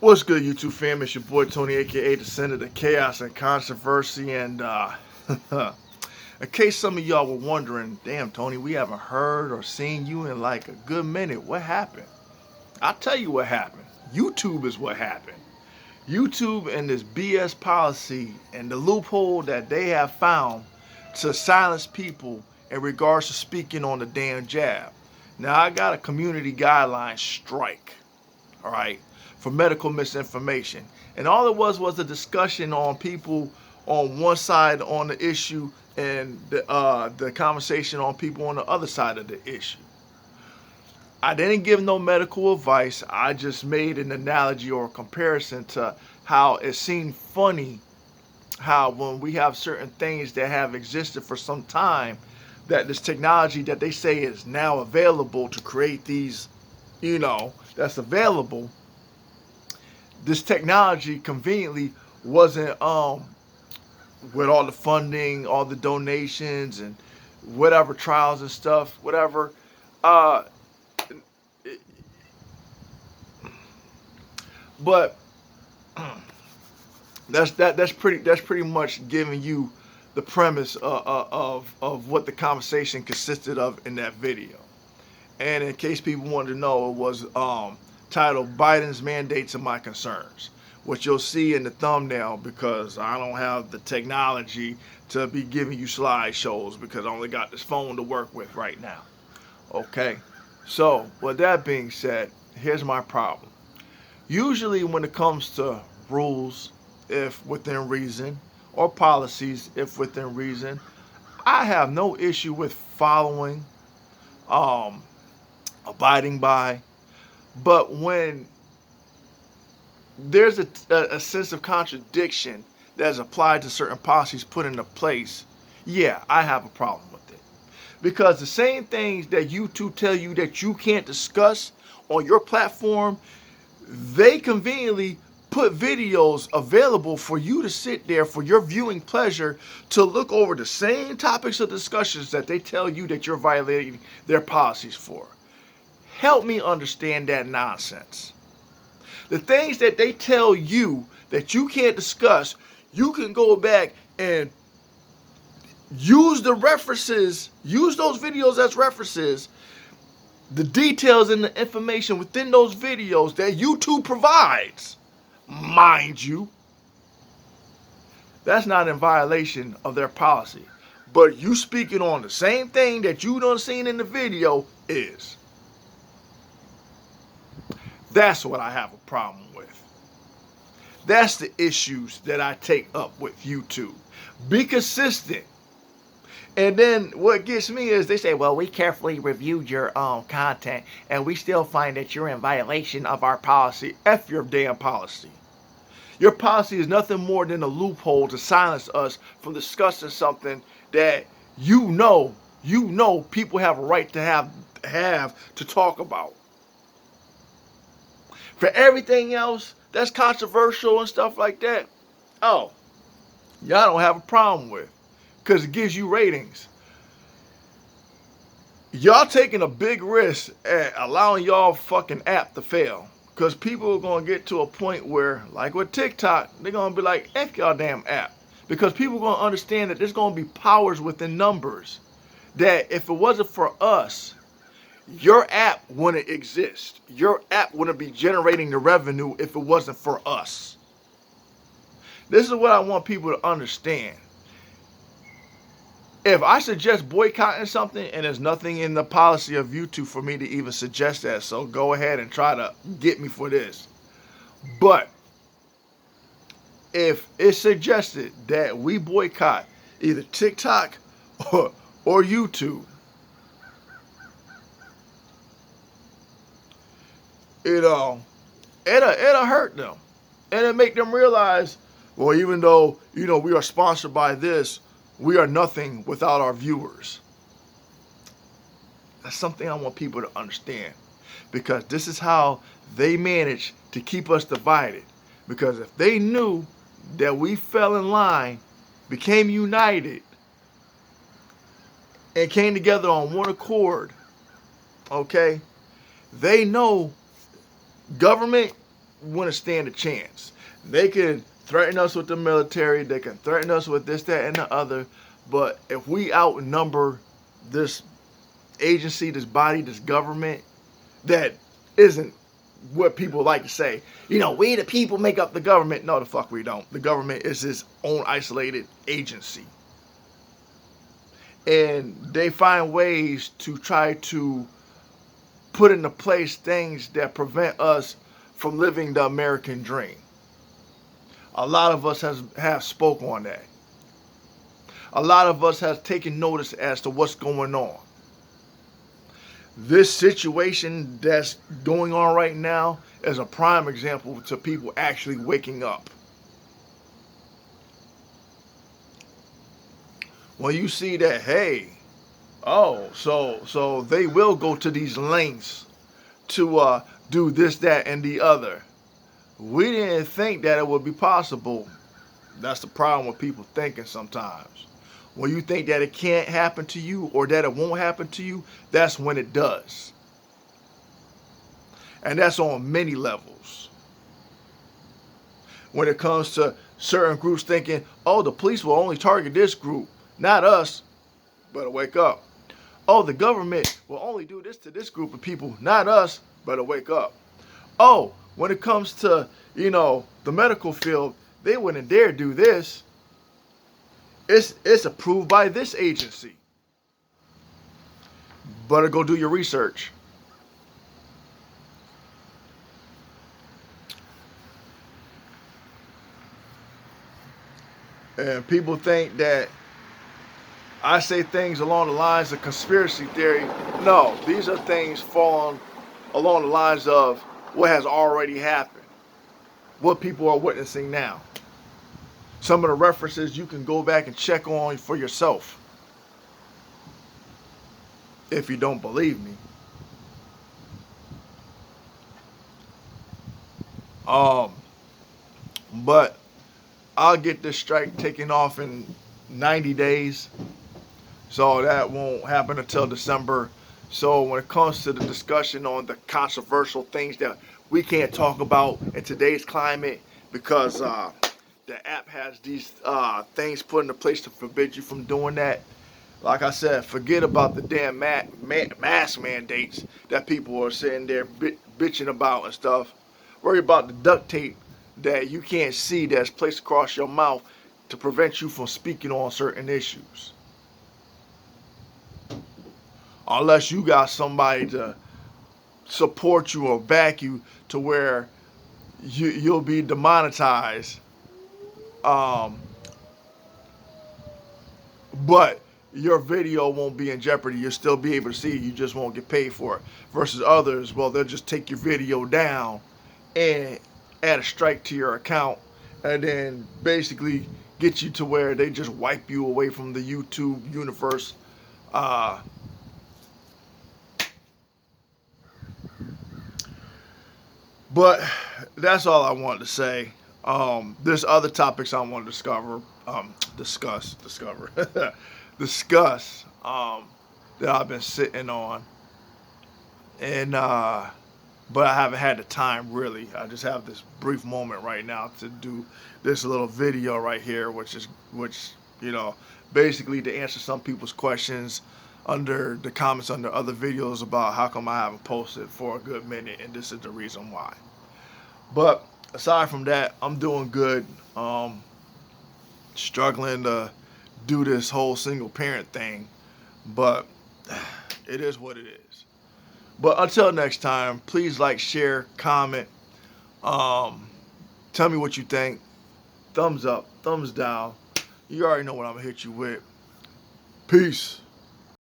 What's good, YouTube fam? It's your boy Tony, aka the Senator of Chaos and Controversy. And in case some of y'all were wondering, damn Tony, we haven't heard or seen you in like a good minute. What happened? I'll tell you what happened. YouTube is what happened. YouTube and this BS policy and the loophole that they have found to silence people in regards to speaking on the damn jab. Now I got a community guideline strike, all right, for medical misinformation. And all it was a discussion on people on one side on the issue and the conversation on people on the other side of the issue. I didn't give no medical advice. I just made an analogy or a comparison to how it seemed funny how when we have certain things that have existed for some time, that this technology that they say is now available to create these, that's available. This technology conveniently wasn't with all the funding, all the donations and whatever trials and stuff, whatever. But that's pretty much giving you the premise of what the conversation consisted of in that video. And in case people wanted to know, it was titled Biden's Mandates and My Concerns, which you'll see in the thumbnail because I don't have the technology to be giving you slideshows because I only got this phone to work with right now. Okay, so with that being said, here's my problem. Usually when it comes to rules, if within reason, or policies, if within reason, I have no issue with following, abiding by. But when there's a sense of contradiction that is applied to certain policies put into place, yeah, I have a problem with it. Because the same things that YouTube tell you that you can't discuss on your platform, they conveniently put videos available for you to sit there for your viewing pleasure to look over the same topics of discussions that they tell you that you're violating their policies for. Help me understand that nonsense. The things that they tell you that you can't discuss, you can go back and use the references, use those videos as references, the details and the information within those videos that YouTube provides, mind you. That's not in violation of their policy. But you speaking on the same thing that you done seen in the video is. That's what I have a problem with. That's the issues that I take up with YouTube. Be consistent. And then what gets me is they say, well, we carefully reviewed your content and we still find that you're in violation of our policy. F your damn policy. Your policy is nothing more than a loophole to silence us from discussing something that you know people have a right to have to talk about. For everything else that's controversial and stuff like that, oh, y'all don't have a problem with, because it gives you ratings. Y'all taking a big risk at allowing y'all fucking app to fail, because people are going to get to a point where, like with TikTok, they're going to be like, F y'all damn app, because people are going to understand that there's going to be powers within numbers, that if it wasn't for us, your app wouldn't exist. Your app wouldn't be generating the revenue if it wasn't for us. This is what I want people to understand. If I suggest boycotting something and there's nothing in the policy of YouTube for me to even suggest that, so go ahead and try to get me for this. But if it's suggested that we boycott either TikTok or YouTube, it'll hurt them. And it'll make them realize, well, even though, we are sponsored by this, we are nothing without our viewers. That's something I want people to understand. Because this is how they manage to keep us divided. Because if they knew that we fell in line, became united, and came together on one accord, okay, they know government want to stand a chance. They can threaten us with the military. They can threaten us with this, that, and the other. But if we outnumber this agency, this body, this government, that isn't what people like to say. You know, we the people make up the government. No, the fuck we don't. The government is its own isolated agency. And they find ways to try to put into place things that prevent us from living the American dream. A lot of us have spoke on that. A lot of us have taken notice as to what's going on. This situation that's going on right now is a prime example to people actually waking up. When you see that, hey, oh, so they will go to these lengths to do this, that, and the other. We didn't think that it would be possible. That's the problem with people thinking sometimes. When you think that it can't happen to you or that it won't happen to you, that's when it does. And that's on many levels. When it comes to certain groups thinking, oh, the police will only target this group, not us. Better wake up. Oh, the government will only do this to this group of people, not us. Better wake up. Oh, when it comes to, the medical field, they wouldn't dare do this. It's approved by this agency. Better go do your research. And people think that I say things along the lines of conspiracy theory. No, these are things falling along the lines of what has already happened, what people are witnessing now. Some of the references you can go back and check on for yourself if you don't believe me. But I'll get this strike taken off in 90 days. So that won't happen until December. So when it comes to the discussion on the controversial things that we can't talk about in today's climate, because the app has these things put into place to forbid you from doing that. Like I said, forget about the damn mask mandates that people are sitting there bitching about and stuff. Worry about the duct tape that you can't see that's placed across your mouth to prevent you from speaking on certain issues. Unless you got somebody to support you or back you to where you'll be demonetized. But your video won't be in jeopardy. You'll still be able to see it. You just won't get paid for it. Versus others, well, they'll just take your video down and add a strike to your account and then basically get you to where they just wipe you away from the YouTube universe. But that's all I wanted to say. There's other topics I want to discuss that I've been sitting on, and but I haven't had the time really. I just have this brief moment right now to do this little video right here, which basically to answer some people's questions under the comments under other videos about how come I haven't posted for a good minute, and this is the reason why. But aside from that, I'm doing good. Struggling to do this whole single parent thing, but it is what it is. But until next time, please like, share, comment. Tell me what you think. Thumbs up, thumbs down. You already know what I'm gonna hit you with. Peace.